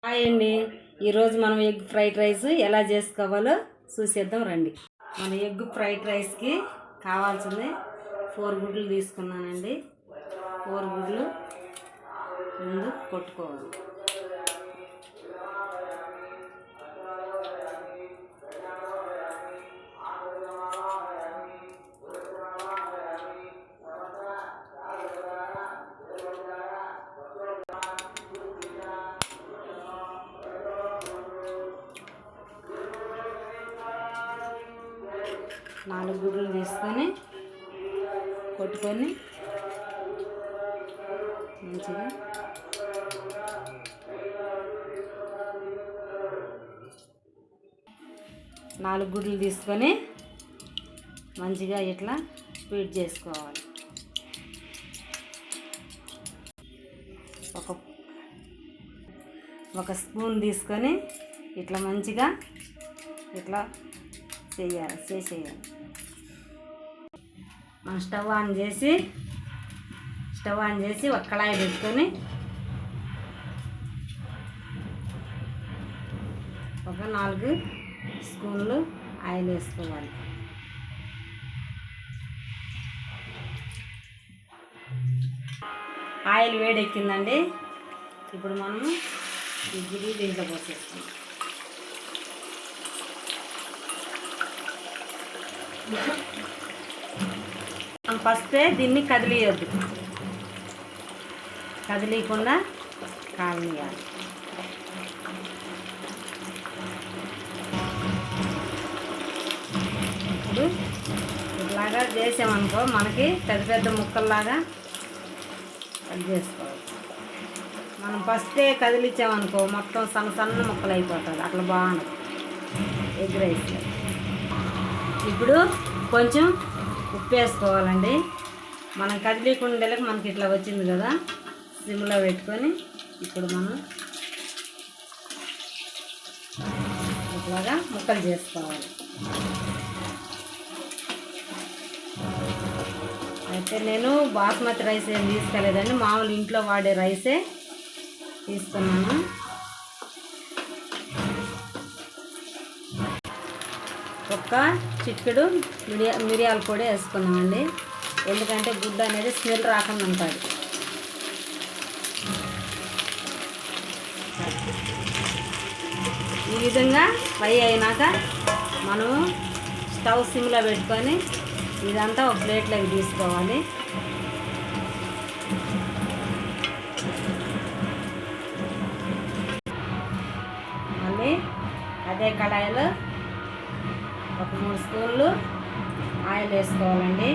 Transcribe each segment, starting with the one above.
Hi అండి. ఈరోజు మనం ఎగ్ ఫ్రైడ్ రైస్ ఎలా చేసుకోవాలో చూసేద్దాం రండి. మన ఎగ్ ఫ్రైడ్ రైస్కి కావాల్సింది 4 గుడ్లు తీసుకున్నానండి. 4 గుడ్లు ముందు కొట్టుకోవాలి. నాలుగు గుడ్లు తీసుకొని కొట్టుకొని మంచిగా మంచిగా ఇట్లా స్వీట్ చేసుకోవాలి. ఒక స్పూన్ తీసుకొని ఇట్లా మంచిగా ఇట్లా చేసేయాలి. మనం స్టవ్ ఆన్ చేసి ఒక కళాయి పెట్టుకొని ఒక 4 స్పూన్లు ఆయిల్ వేసుకోవాలి. ఆయిల్ వేడెక్కిందండి. ఇప్పుడు మనము ఈ గుడ్లు దీంట్లో పోసేస్తాం. ఫస్టే దీన్ని కదిలీయకుండా కాలనియాలి. ఇప్పుడు ఇట్లాగా చేసామనుకో మనకి పెద్ద ముక్కల్లాగా కట్ చేసుకోవాలి. మనం ఫస్టే కదిలించామనుకో మొత్తం సన్న ముక్కలు అయిపోతుంది. అట్లా బాగుంటుంది ఎగ్ రైస్. ఇప్పుడు కొంచెం ఉప్పు వేసుకోవాలండి. మనం కదిలీకుండా మనకి ఇట్లా వచ్చింది కదా, సిమ్లో పెట్టుకొని ఇప్పుడు మనం ఇట్లాగా ముక్కలు చేసుకోవాలి. అయితే నేను బాస్మతి రైస్ ఏం తీసుకోలేదండి, మామూలు ఇంట్లో వాడే రైసే తీసుకున్నాను. ఒక్క చిటికెడు మిరియాల పొడి వేసుకున్నామండి, ఎందుకంటే గుడ్డ అనేది స్మెల్ రాకుండా ఉంటుంది. ఈ విధంగా ఫ్రై అయినాక మనము స్టవ్ సిమ్లో పెట్టుకొని ఇదంతా ఒక ప్లేట్లోకి తీసుకోవాలి. మళ్ళీ అదే కళాయిలో ఒక 3 స్పూన్లు ఆయిల్ వేసుకోవాలండి.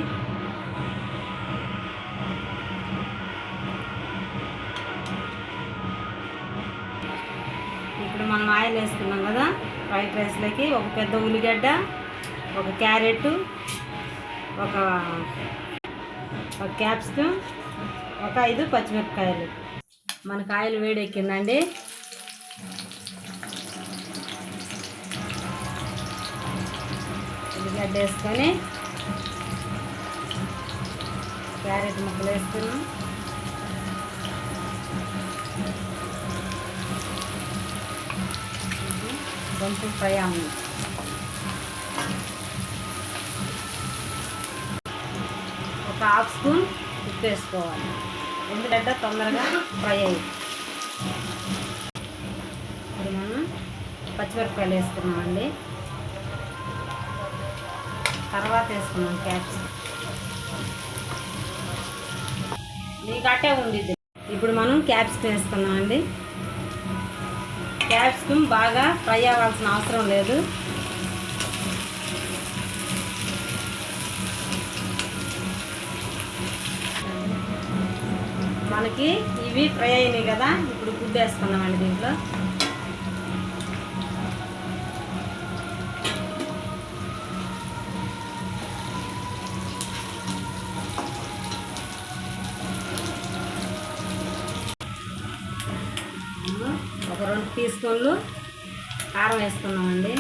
ఇప్పుడు మనం ఆయిల్ వేసుకున్నాం కదా, ఫ్రైడ్ రైస్లోకి ఒక పెద్ద ఉల్లిగడ్డ, ఒక క్యారెట్, ఒక క్యాప్సికమ్, ఒక 5 పచ్చిమిరపకాయలు. మనకు ఆయిల్ వేడెక్కిందండి. ఉల్లిగడ్డ వేసుకొని క్యారెట్ ముక్కలు వేసుకున్నాం. కొంచెం ఫ్రై అవ్వండి. ఒక 1/2 స్పూన్ ఉప్పు వేసుకోవాలి, ఎందుకంటే తొందరగా ఫ్రై అయ్యింది. ఇప్పుడు మనం పచ్చిమిరపకాయలు వేసుకున్నామండి, తర్వాత వేసుకున్నాం క్యాప్సికమ్. మీకు అట్టే ఉండిద్ది. ఇప్పుడు మనం క్యాప్సికమ్ వేసుకున్నామండి. క్యాప్సికమ్ బాగా ఫ్రై అవ్వాల్సిన అవసరం లేదు. మనకి ఇవి ఫ్రై అయినాయి కదా, ఇప్పుడు గుడ్డు వేసుకున్నామండి దీంట్లో. ఒక 2 టీ స్పూన్లు కారం వేసుకున్నామండి.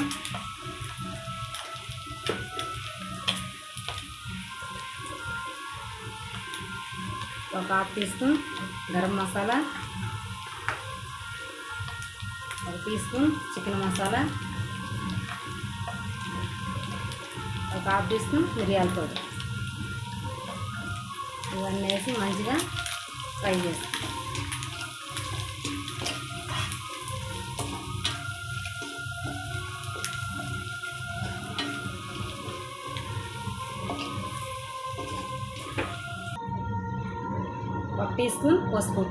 ఒక 1/2 teaspoon garam masala, 1 teaspoon chicken masala, 1/2 teaspoon మిరియాల పౌడర్ ఇవన్నీ వేసి మంచిగా ఫ్రై చేస్తాం. ఒక టీ స్పూన్ పసుపు,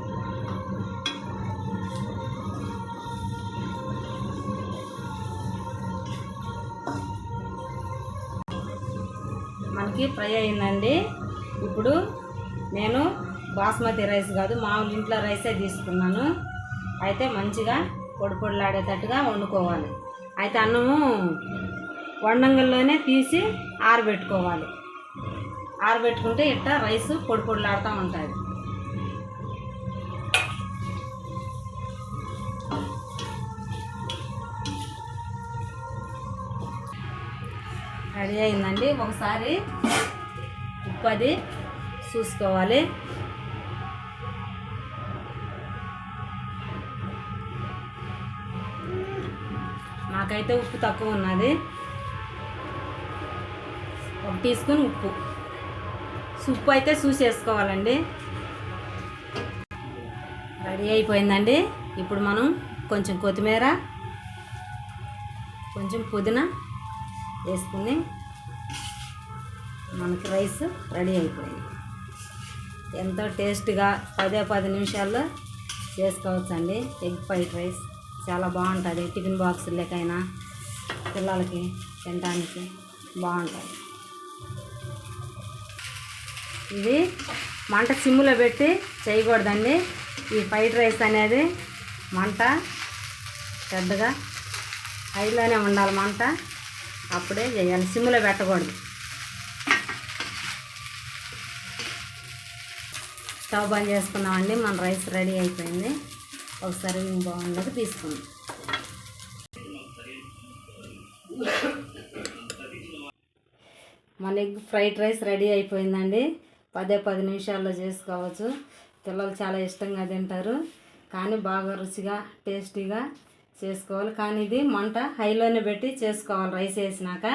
మనకి ఫ్రై అయిందండి. ఇప్పుడు నేను బాస్మతి రైస్ కాదు మామూలు ఇంట్లో రైసే తీసుకున్నాను. అయితే మంచిగా పొడి పొడిలాడేటట్టుగా వండుకోవాలి. అయితే అన్నము వండంగల్లోనే తీసి ఆరబెట్టుకోవాలి. ఆరబెట్టుకుంటే ఇట్లా రైస్ పొడి పొడిలాడుతూ ఉంటుంది. రెడీ అయిందండి. ఒకసారి ఉప్పు అది చూసుకోవాలి. నాకైతే ఉప్పు తక్కువ ఉన్నది. 1 టీ స్పూన్ ఉప్పు అయితే చూసేసుకోవాలండి. రెడీ అయిపోయిందండి. ఇప్పుడు మనం కొంచెం కొత్తిమీర, కొంచెం పుదీనా వేసుకుని మనకి రైస్ రెడీ అయిపోయింది. ఎంతో టేస్ట్గా 10 నిమిషాల్లో చేసుకోవచ్చండి. ఎగ్ ఫ్రైడ్ రైస్ చాలా బాగుంటుంది. టిఫిన్ బాక్సులకైనా పిల్లలకి తినడానికి బాగుంటుంది. ఇది మంట సిమ్లో పెట్టి చేయకూడదండి. ఈ ఫ్రైడ్ రైస్ అనేది మంట పెద్దగా హైలోనే ఉండాలి. మంట అప్పుడే చేయాలి, సిమ్లో పెట్టకూడదు. స్టవ్ బంద్ చేసుకున్నామండి. మన రైస్ రెడీ అయిపోయింది. ఒకసారి బాగుండదు తీసుకుందాం. మన ఎగ్ ఫ్రైడ్ రైస్ రెడీ అయిపోయిందండి. 10 నిమిషాల్లో చేసుకోవచ్చు. పిల్లలు చాలా ఇష్టంగా తింటారు. కానీ బాగా రుచిగా టేస్టీగా చేసుకోవాలి. కానీ ఇది మంట హైలోనే పెట్టి చేసుకోవాలి. రైస్ వేసినాక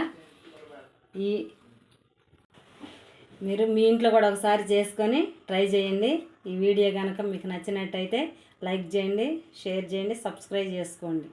మీరు మీ ఇంట్లో కూడా ఒకసారి చేసుకొని ట్రై చేయండి. ఈ వీడియో కనుక మీకు నచ్చినట్టయితే లైక్ చేయండి, షేర్ చేయండి, సబ్స్క్రైబ్ చేసుకోండి.